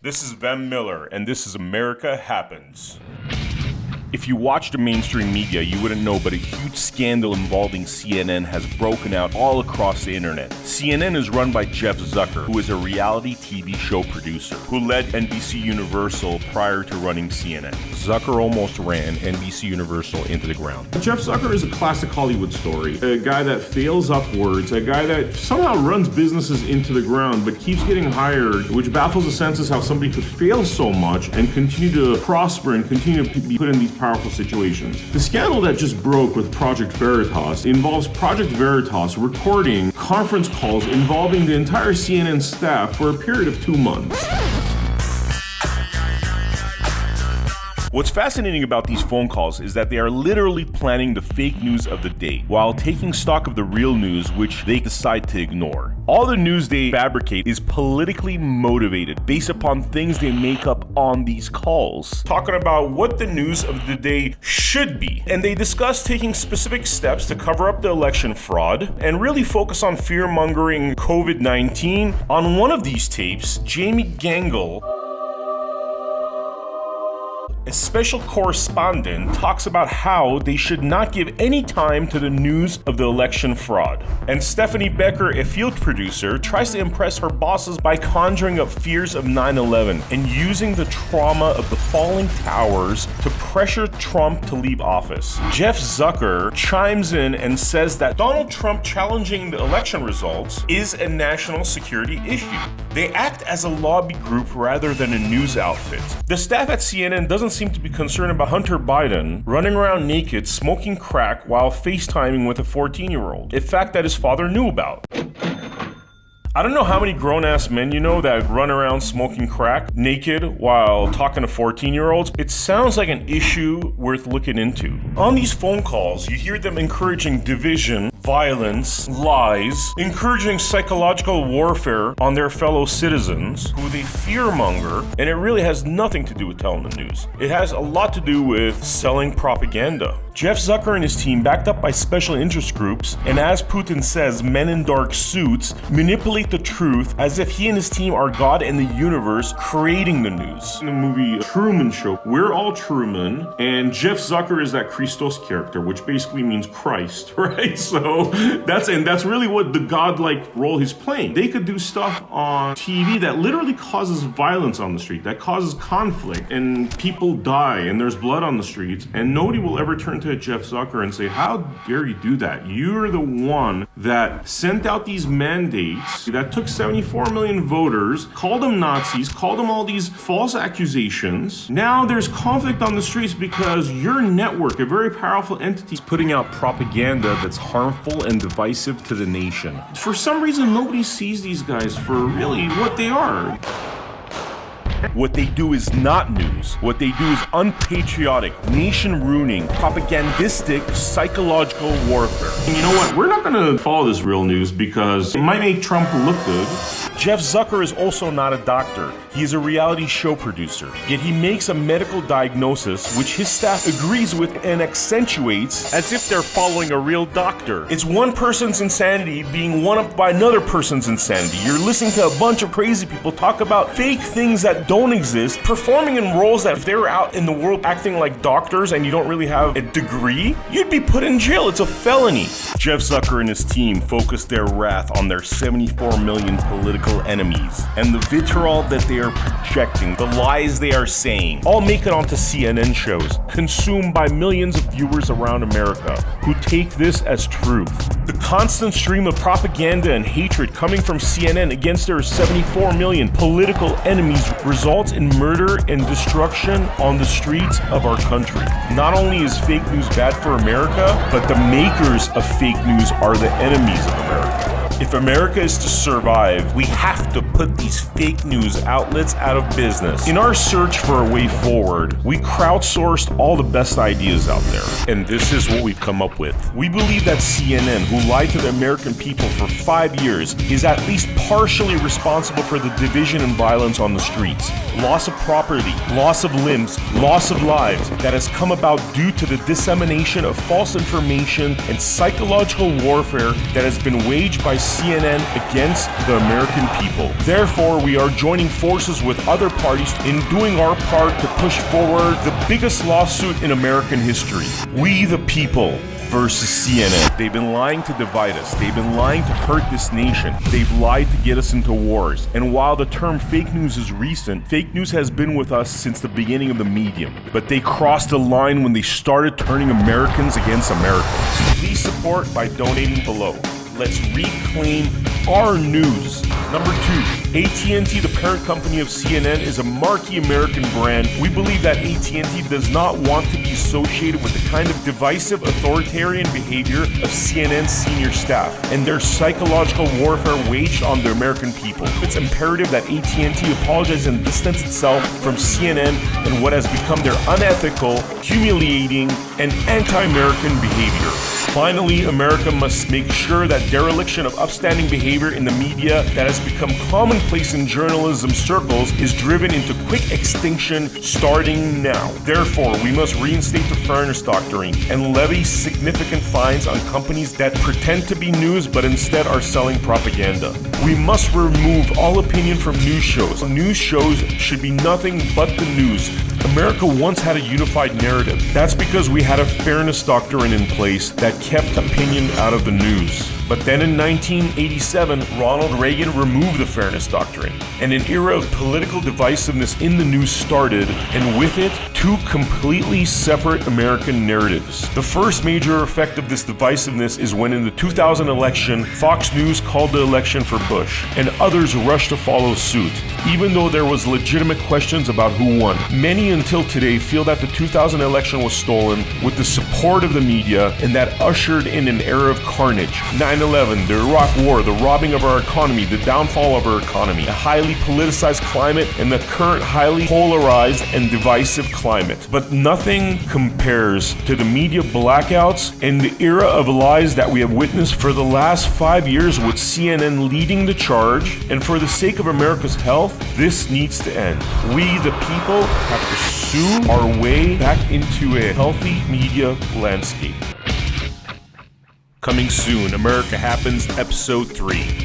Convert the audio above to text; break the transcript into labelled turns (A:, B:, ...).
A: This is Ben Miller, and this is America Happens. If you watch the mainstream media, you wouldn't know, but a huge scandal involving CNN has broken out all across the internet. CNN is run by Jeff Zucker, who is a reality TV show producer, who led NBC Universal prior to running CNN. Zucker almost ran NBC Universal into the ground.
B: Jeff Zucker is a classic Hollywood story. A guy that fails upwards, a guy that somehow runs businesses into the ground, but keeps getting hired, which baffles the senses how somebody could fail so much and continue to prosper and continue to be put in these powerful situations. The scandal that just broke with Project Veritas involves Project Veritas recording conference calls involving the entire CNN staff for a period of 2 months.
A: What's fascinating about these phone calls is that they are literally planning the fake news of the day while taking stock of the real news, which they decide to ignore. All the news they fabricate is politically motivated based upon things they make up on these calls, talking about what the news of the day should be. And they discuss taking specific steps to cover up the election fraud and really focus on fear-mongering COVID-19. On one of these tapes, Jamie Gangle, a special correspondent, talks about how they should not give any time to the news of the election fraud. And Stephanie Becker, a field producer, tries to impress her bosses by conjuring up fears of 9/11 and using the trauma of the falling towers to pressure Trump to leave office. Jeff Zucker chimes in and says that Donald Trump challenging the election results is a national security issue. They act as a lobby group rather than a news outfit. The staff at CNN doesn't seem to be concerned about Hunter Biden running around naked, smoking crack while FaceTiming with a 14-year-old, a fact that his father knew about. I don't know how many grown-ass men you know that run around smoking crack naked while talking to 14-year-olds. It sounds like an issue worth looking into. On these phone calls, you hear them encouraging division, violence, lies, encouraging psychological warfare on their fellow citizens who they fearmonger, and it really has nothing to do with telling the news. It has a lot to do with selling propaganda. Jeff Zucker and his team, backed up by special interest groups, and as Putin says, men in dark suits, manipulate the truth as if he and his team are God in the universe creating the news.
B: In the movie Truman Show, we're all Truman, and Jeff Zucker is that Christos character, which basically means Christ, right? So that's really what the godlike role he's playing. They could do stuff on TV that literally causes violence on the street, that causes conflict, and people die, and there's blood on the streets, and nobody will ever turn to Jeff Zucker and say, how dare you do that? You're the one that sent out these mandates that took 74 million voters, called them Nazis, called them all these false accusations. Now there's conflict on the streets because your network, a very powerful entity, is
A: putting out propaganda that's harmful and divisive to the nation.
B: For some reason, nobody sees these guys for really what they are.
A: What they do is not news. What they do is unpatriotic, nation-ruining, propagandistic, psychological warfare.
B: And you know what? We're not going to follow this real news because it might make Trump look good.
A: Jeff Zucker is also not a doctor. He is a reality show producer. Yet he makes a medical diagnosis which his staff agrees with and accentuates as if they're following a real doctor. It's one person's insanity being one-upped by another person's insanity. You're listening to a bunch of crazy people talk about fake things that don't exist, performing in roles that if they were out in the world acting like doctors and you don't really have a degree, you'd be put in jail. It's a felony. Jeff Zucker and his team focus their wrath on their 74 million political enemies and the vitriol that they are projecting, the lies they are saying, all make it onto CNN shows, consumed by millions of viewers around America who take this as truth. The constant stream of propaganda and hatred coming from CNN against their 74 million political enemies results in murder and destruction on the streets of our country. Not only is fake news bad for America, but the makers of fake news are the enemies of America. If America is to survive, we have to put these fake news outlets out of business. In our search for a way forward, we crowdsourced all the best ideas out there, and this is what we've come up with. We believe that CNN, who lied to the American people for 5 years, is at least partially responsible for the division and violence on the streets, loss of property, loss of limbs, loss of lives that has come about due to the dissemination of false information and psychological warfare that has been waged by CNN against the American people. Therefore, we are joining forces with other parties in doing our part to push forward the biggest lawsuit in American history. We the people versus CNN. They've been lying to divide us. They've been lying to hurt this nation. They've lied to get us into wars. And while the term fake news is recent, fake news has been with us since the beginning of the medium. But they crossed the line when they started turning Americans against Americans. Please support by donating below. Let's reclaim our news. Number 2, AT&T, the parent company of CNN, is a marquee American brand. We believe that AT&T does not want to be associated with the kind of divisive, authoritarian behavior of CNN's senior staff and their psychological warfare waged on the American people. It's imperative that AT&T apologize and distance itself from CNN and what has become their unethical, humiliating, and anti-American behavior. Finally, America must make sure that dereliction of upstanding behavior in the media that has become commonplace in journalism circles is driven into quick extinction starting now. Therefore, we must reinstate the fairness doctrine and levy significant fines on companies that pretend to be news but instead are selling propaganda. We must remove all opinion from news shows. News shows should be nothing but the news. America once had a unified narrative. That's because we had a fairness doctrine in place that kept opinion out of the news. But then in 1987, Ronald Reagan removed the fairness doctrine, and an era of political divisiveness in the news started, and with it, 2 completely separate American narratives. The first major effect of this divisiveness is when in the 2000 election, Fox News called the election for Bush, and others rushed to follow suit, even though there was legitimate questions about who won. Many until today feel that the 2000 election was stolen with the support of the media, and that ushered in an era of carnage. 9/11, the Iraq War, the robbing of our economy, the downfall of our economy, a highly politicized climate, and the current highly polarized and divisive climate. But nothing compares to the media blackouts and the era of lies that we have witnessed for the last 5 years with CNN leading the charge. And for the sake of America's health, this needs to end. We, the people, have to sue our way back into a healthy media landscape. Coming soon, America Happens, Episode 3.